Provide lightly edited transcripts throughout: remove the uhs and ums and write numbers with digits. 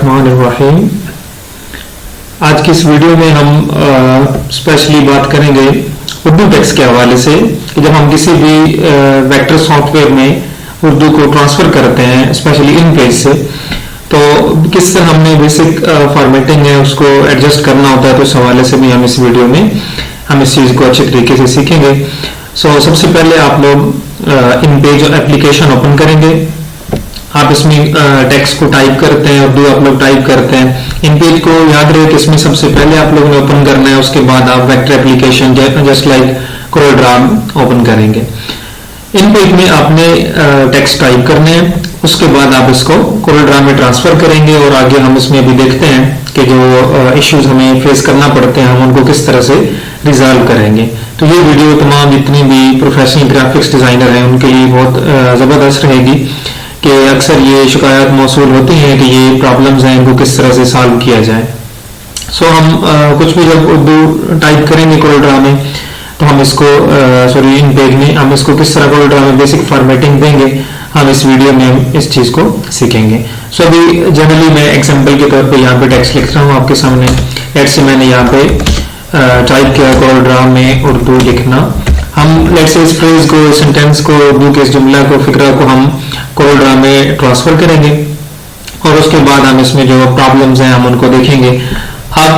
बिस्मिल्लाहिर्रहमानिर्रहीम। आज की इस वीडियो में हम स्पेशली बात करेंगे उर्दू टेक्स्ट के हवाले से कि जब हम किसी भी वेक्टर सॉफ्टवेयर में उर्दू को ट्रांसफ़र करते हैं स्पेशली इन पेज से, तो किस तरह हमने बेसिक फॉर्मेटिंग है उसको एडजस्ट करना होता है। तो इस हवाले से भी हम इस वीडियो में हम इस चीज़ को अच्छे तरीके से सीखेंगे। सबसे पहले आप लोग इन पेज एप्लीकेशन ओपन करेंगे। आप इसमें टेक्स्ट को टाइप करते हैं, उर्दू आप लोग टाइप करते हैं। इन पेज को याद रहे कि इसमें सबसे पहले आप लोगों ने ओपन करना है, उसके बाद आप vector application just like CorelDRAW open करेंगे। इन पेज में आपने टेक्स्ट टाइप करने हैं, उसके बाद आप इसको कोरलड्रा में ट्रांसफर करेंगे और आगे हम इसमें अभी देखते हैं कि जो इश्यूज हमें फेस करना पड़ते हैं हम उनको किस तरह से रिजॉल्व करेंगे। तो ये वीडियो तमाम जितनी भी प्रोफेशनल ग्राफिक्स डिजाइनर हैं उनके लिए बहुत ज़बरदस्त रहेगी कि अक्सर ये शिकायत मौसूल होती हैं कि ये प्रॉब्लम्स हैं, इनको किस तरह से सॉल्व किया जाए। हम कुछ भी जब उर्दू टाइप करेंगे कोरलड्रा में तो हम इसको इन पेज में हम इसको किस तरह कोरलड्रा में बेसिक फॉर्मेटिंग देंगे, हम इस वीडियो में हम इस चीज़ को सीखेंगे। अभी जनरली मैं एग्जाम्पल के तौर पे यहाँ पे टेक्स्ट लिख रहा हूँ आपके सामने। लेट्स से मैंने यहाँ पे टाइप किया कोरलड्रा में उर्दू लिखना। हम लेट्स से इस फ्रेज को, इस सेंटेंस को, उर्दू के इस जुमला को, फिक्रा को हम कोरलड्रा में ट्रांसफर करेंगे और उसके बाद हम इसमें जो प्रॉब्लम्स हैं हम उनको देखेंगे। अब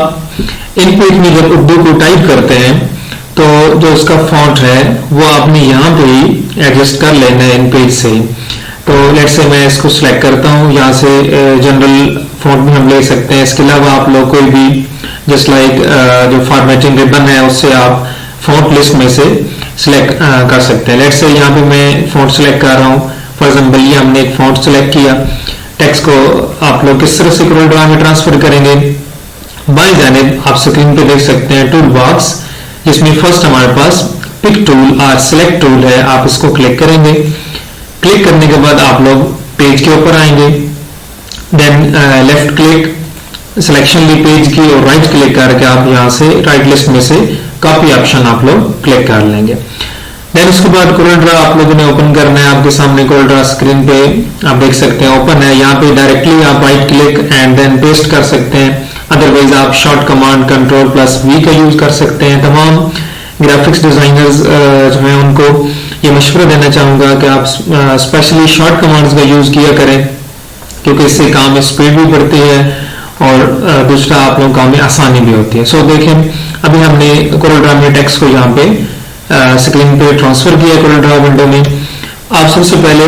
इन पेज में जब उर्दू को टाइप करते हैं तो जो उसका फॉन्ट है वो आपने यहाँ पे ही एडजस्ट कर लेना है इन पेज से। तो लेट्स से मैं इसको सिलेक्ट करता हूँ, यहाँ से जनरल फॉन्ट भी हम ले सकते हैं। इसके अलावा आप लोग कोई भी जस्ट लाइक जो फॉर्मेटिंग रिबन है उससे आप फॉन्ट लिस्ट में से सिलेक्ट कर सकते हैं। लेट्स से यहाँ पे मैं फॉन्ट सिलेक्ट कर रहा हूँ। फॉर एग्जाम्पल ये हमने एक फॉन्ट सिलेक्ट किया। टेक्स्ट को आप लोग किस तरह से कोरलड्रा में ट्रांसफर करेंगे, बाएं जानिब आप स्क्रीन पे देख सकते हैं टूल बॉक्स, जिसमें फर्स्ट हमारे पास पिक टूल और सिलेक्ट टूल है। आप इसको क्लिक करेंगे। क्लिक करने के बाद आप लोग पेज के ऊपर आएंगे, देन लेफ्ट क्लिक सिलेक्शन ली पेज की और राइट क्लिक करके आप यहाँ से राइट लिस्ट में से कॉपी ऑप्शन आप लोग क्लिक कर लेंगे। देन उसके बाद कोरलड्रा आप लोगों ने ओपन करना है। आपके सामने कोरलड्रा स्क्रीन पे आप देख सकते हैं ओपन है। यहाँ पे डायरेक्टली आप right click and then paste कर सकते हैं। अदरवाइज आप शॉर्ट कमांड Ctrl+V का यूज कर सकते हैं। तमाम ग्राफिक्स डिजाइनर्स जो हैं उनको ये मशवरा देना चाहूँगा कि आप स्पेशली शॉर्ट कमांड्स का यूज किया करें, क्योंकि इससे काम में स्पीड भी बढ़ती है और दूसरा आप लोगों काम में आसानी भी होती है। देखें अभी हमने कोरलड्रा में टेक्स्ट को यहाँ पे स्क्रीन पे ट्रांसफर किया कोरलड्रा विंडो में। आप सबसे पहले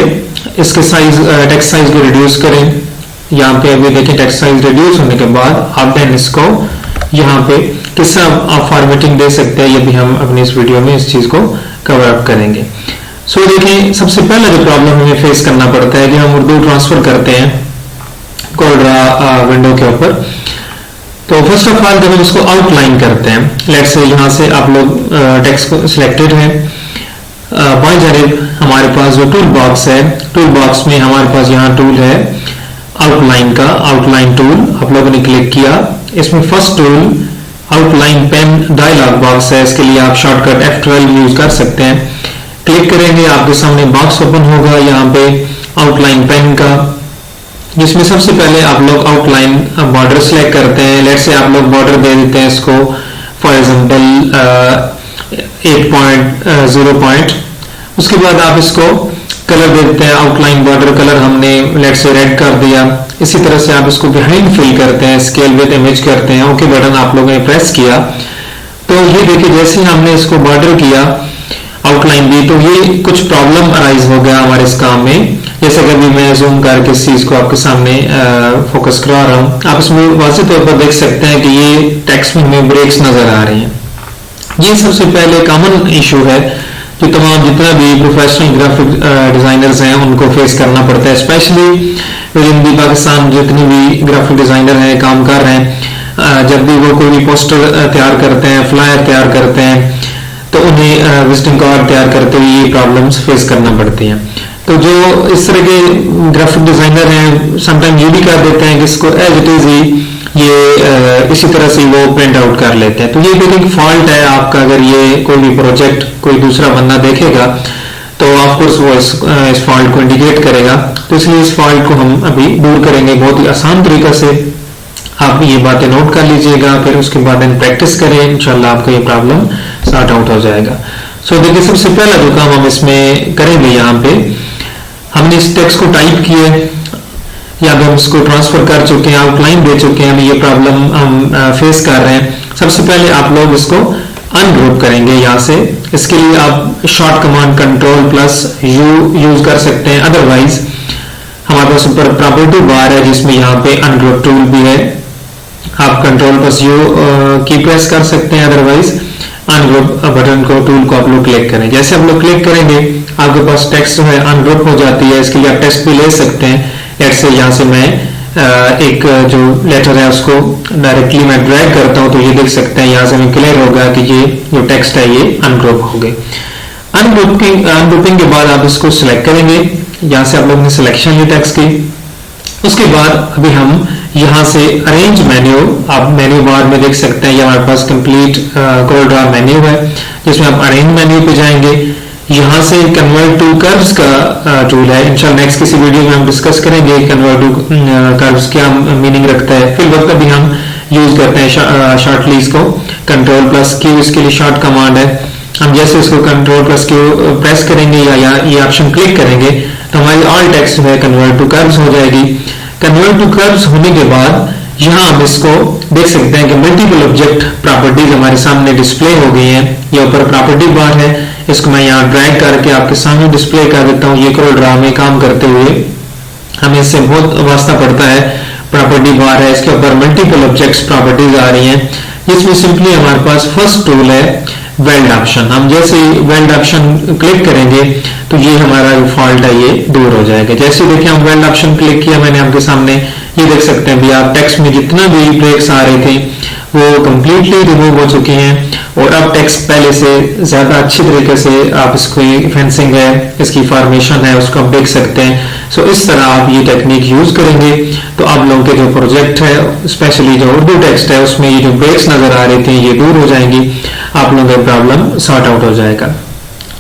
इसके साइज टेक्स्ट साइज को रिड्यूस करें। यहाँ पे अभी देखें टेक्स्ट साइज रिड्यूस होने के बाद आप देन इसको यहाँ पे किस तरह आप फॉर्मेटिंग दे सकते हैं, ये भी हम अपनी इस वीडियो में इस चीज़ को कवर अप करेंगे। देखिए सबसे पहला जो प्रॉब्लम हमें फेस करना पड़ता है कि हम उर्दू ट्रांसफर करते हैं कोरलड्रा विंडो के ऊपर। तो फर्स्ट ऑफ ऑल जब हम इसको आउटलाइन करते हैं, लेट्स से यहाँ से आप लोग टेक्स्ट को सिलेक्टेड है, बाएं जानिब हमारे पास जो टूल बॉक्स है, टूल बॉक्स में हमारे पास यहाँ टूल है आउटलाइन का, आउटलाइन टूल आप लोगों ने क्लिक किया। इसमें first tool outline pen dialog box है, इसके लिए आप शॉर्टकट F12 यूज कर सकते हैं। क्लिक करेंगे आपके सामने बॉक्स ओपन होगा यहाँ पे आउटलाइन पेन का, जिसमें सबसे पहले आप लोग आउटलाइन बॉर्डर सेलेक्ट करते हैं। लेट्स से आप लोग बॉर्डर दे देते हैं इसको फॉर एग्जांपल 8.0 पॉइंट। उसके बाद आप इसको कलर दे देते हैं। आउटलाइन बॉर्डर कलर हमने लेट्स से रेड कर दिया। इसी तरह से आप इसको बिहाइंड फिल करते हैं, स्केल विद इमेज करते हैं। ओके बटन आप लोगों ने प्रेस किया तो ये देखिए जैसे ही हमने इसको बॉर्डर किया आउटलाइन भी, तो ये कुछ प्रॉब्लम अराइज हो गया हमारे इस काम में। जैसे कि अभी मैं जूम करके इस चीज को आपके सामने फोकस करा रहा हूँ, आप इसमें वाज़ेह तौर पर देख सकते हैं कि ये टेक्स्ट में ब्रेक्स नजर आ रही हैं। ये सबसे पहले कॉमन इशू है जो तमाम जितना भी प्रोफेशनल ग्राफिक डिजाइनर्स हैं उनको फेस करना पड़ता है। स्पेशली विद इन पाकिस्तान जितनी भी ग्राफिक डिजाइनर हैं काम कर रहे हैं, जब भी वो कोई भी पोस्टर तैयार करते हैं, फ्लायर तैयार करते हैं, तो उन्हें विजिटिंग कार्ड तैयार करते हुए ये प्रॉब्लम्स फेस करना पड़ती हैं। तो जो इस तरह के ग्राफिक डिजाइनर हैं समटाइम ये भी कर देते हैं कि इसको एज इट इज ही ये इसी तरह से वो प्रिंट आउट कर लेते हैं। तो ये भी एक फॉल्ट है आपका। अगर ये कोई भी प्रोजेक्ट कोई दूसरा बंदा देखेगा तो ऑफकोर्स वो इस फॉल्ट को इंडिकेट करेगा। तो इसलिए इस फॉल्ट को हम अभी दूर करेंगे बहुत ही आसान तरीका से। आप ये बातें नोट कर लीजिएगा, फिर उसके बाद इन प्रैक्टिस करें, इंशाल्लाह आपको ये प्रॉब्लम सॉर्ट आउट हो जाएगा। सो देखिए, सबसे पहला जो काम हम इसमें करेंगे, यहाँ पे हमने इस टेक्स्ट को टाइप किए या हम इसको ट्रांसफर कर चुके हैं, आउटलाइन दे चुके हैं, हमें ये प्रॉब्लम हम फेस कर रहे हैं। सबसे पहले आप लोग इसको अनग्रुप करेंगे यहाँ से। इसके लिए आप शॉर्ट कमांड Ctrl+U यूज कर सकते हैं, अदरवाइज हमारे पास ऊपर प्रॉपर्टी बार है जिसमें यहाँ पे अनग्रुप टूल भी है, आप Ctrl+U की प्रेस कर सकते हैं, अदरवाइज अनग्रुप बटन को टूल को आप लोग क्लिक करें। जैसे आप लोग क्लिक करेंगे आपके पास टेक्स्ट जो है अनग्रुप हो जाती है। इसके लिए आप टेक्स्ट भी ले सकते हैं। लेट्स से यहाँ से मैं एक जो लेटर है उसको डायरेक्टली मैं ड्रैग करता हूँ, तो ये देख सकते हैं यहाँ से हमें क्लियर होगा कि ये जो टेक्स्ट है ये अनग्रुप हो गए। अनग्रुपिंग के बाद आप इसको सिलेक्ट करेंगे। यहाँ से आप लोगों ने सिलेक्शन ली टेक्स्ट की। उसके बाद अभी हम यहाँ से अरेंज मेन्यू, आप मेन्यू बार में देख सकते हैं, ये हमारे पास कंप्लीट कोल्ड्रा मेन्यू है जिसमें आप अरेंज मेन्यू पे जाएंगे। यहाँ से कन्वर्ट टू कर्व्स का टूल है। इंशाल्लाह नेक्स्ट किसी वीडियो में हम डिस्कस करेंगे कन्वर्ट टू कर्व्स क्या मीनिंग रखता है। फिर वक्त अभी हम यूज करते हैं शॉर्टली इसको Ctrl+Q, इसके लिए शॉर्ट कमांड है। हम जैसे इसको Ctrl+Q प्रेस करेंगे या ये ऑप्शन क्लिक करेंगे तो हमारी ऑल टेक्स्ट है कन्वर्ट टू कर्व्स हो जाएगी। कन्वर्ट टू कर्व्स होने के बाद यहाँ हम इसको देख सकते हैं कि मल्टीपल ऑब्जेक्ट प्रॉपर्टीज हमारे सामने डिस्प्ले हो गई हैं। ये ऊपर प्रॉपर्टी बार है, इसको मैं यहाँ ड्रैग करके आपके सामने डिस्प्ले कर देता हूँ। ये कोल्ड्रा में काम करते हुए हमें इससे बहुत वास्ता पड़ता है। प्रॉपर्टी बार है, इसके ऊपर मल्टीपल ऑब्जेक्ट्स प्रॉपर्टीज आ रही हैं, जिसमें सिंपली हमारे पास फर्स्ट टूल है वेल्ड ऑप्शन। हम जैसे वेल्ड ऑप्शन क्लिक करेंगे तो ये हमारा जो फॉल्ट है ये दूर हो जाएगा। जैसे देखिए हम वेल्ड ऑप्शन क्लिक किया मैंने आपके सामने, ये देख सकते हैं भी आप टेक्स्ट में जितना भी ब्रेक्स आ रहे थे वो कंप्लीटली रिमूव हो चुके हैं और अब टेक्स्ट पहले से ज्यादा अच्छी तरीके से आप इसकी फेंसिंग है, इसकी फॉर्मेशन है, उसको आप देख सकते हैं। सो इस तरह आप ये टेक्निक यूज करेंगे तो आप लोगों के जो प्रोजेक्ट है, स्पेशली जो उर्दू टेक्स्ट है, उसमें ये जो ब्रेक्स नजर आ रहे थे ये दूर हो जाएंगी, आप लोगों का प्रॉब्लम सॉर्ट आउट हो जाएगा।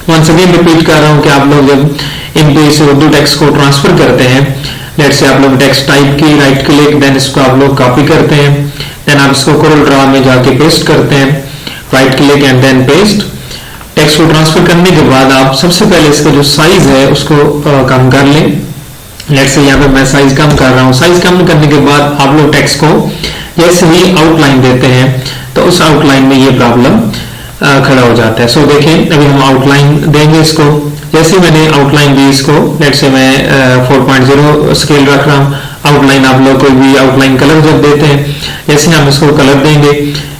वंस अगेन रिपीट कर रहा हूँ कि आप लोग जब इनके इस उर्दू टेक्स्ट को ट्रांसफर करते हैं, लेट से आप लोग टेक्स्ट टाइप की, राइट क्लिक, देन इसको आप लोग कॉपी करते हैं, देन आप इसको कोल्ड्रा में जाके पेस्ट करते हैं, right click and then paste. Text को ट्रांसफर करने के बाद आप सबसे पहले इसका जो साइज है उसको कम कर लें। लेट से यहाँ पे मैं साइज कम कर रहा हूँ। साइज कम करने के बाद आप लोग टेक्स्ट को जैसे ही आउटलाइन देते हैं तो उस आउटलाइन में ये प्रॉब्लम खड़ा हो जाता है। सो देखें अभी हम आउटलाइन देंगे इसको। जैसे मैंने आउटलाइन दी इसको, लेट से मैं 4.0 स्केल रख रहा हूँ। आउटलाइन आप लोग कोई भी आउटलाइन कलर जब देते हैं, जैसे हम इसको कलर देंगे,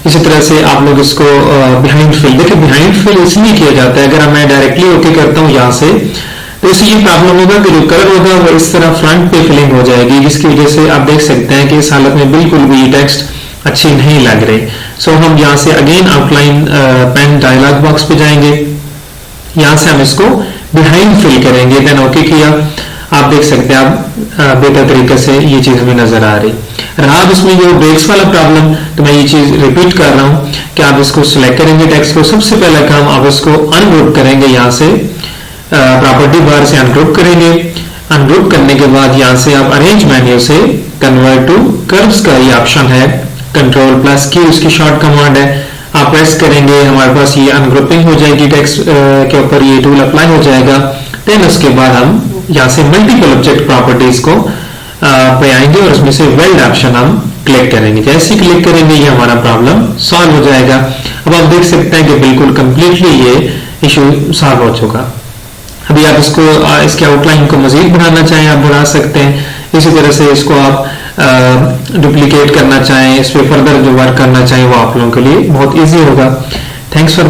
इसी तरह से आप लोग इसको बिहाइंड फिल, देखिए बिहाइंड फिल इसलिए किया जाता है, अगर मैं डायरेक्टली ओके करता हूँ यहाँ से तो इससे ये प्रॉब्लम होगा कि जो कलर होगा वो इस तरह फ्रंट पे फिलिंग हो जाएगी, जिसकी वजह से आप देख सकते हैं कि इस हालत में बिल्कुल भी टेक्स्ट अच्छी नहीं लग रही। सो हम यहाँ से again outline pen dialog box पे जाएंगे, यहाँ से हम इसको बिहाइंड फिल करेंगे, देन ओके किया। आप देख सकते हैं आप बेहतर तरीके से ये चीज भी नजर आ रही। रहा इसमें जो ब्रेक्स वाला प्रॉब्लम, तो मैं ये चीज रिपीट कर रहा हूँ कि आप इसको सिलेक्ट करेंगे टेक्स्ट को। सबसे पहला काम आप इसको अनग्रुप करेंगे, यहाँ से प्रॉपर्टी बार से अनग्रुप करेंगे। अनग्रुप करने के बाद यहाँ से आप अरेंज मेन्यू से कन्वर्ट टू कर्व्स का ये ऑप्शन है, Ctrl+Q इसकी शॉर्ट कमांड है, आप प्रेस करेंगे, हमारे पास ये अनग्रुपिंग हो जाएगी, टेक्स्ट के ऊपर ये टूल अप्लाई हो जाएगा। देन उसके बाद हम यहाँ से मल्टीपल ऑब्जेक्ट प्रॉपर्टीज को पे आएंगे और उसमें से वेल्ड ऑप्शन हम क्लिक करेंगे। जैसे क्लिक करेंगे ये हमारा प्रॉब्लम सॉल्व हो जाएगा। अब आप देख सकते हैं कि बिल्कुल कंप्लीटली ये इशू सॉल्व हो चुका। अभी आप इसको इसके आउटलाइन को मजीद बढ़ाना चाहें आप बढ़ा सकते हैं। इसी तरह से इसको आप डुप्लीकेट करना चाहें, इस पर फर्दर जो वर्क करना चाहें वो आप लोगों के लिए बहुत ईजी होगा। Thanks for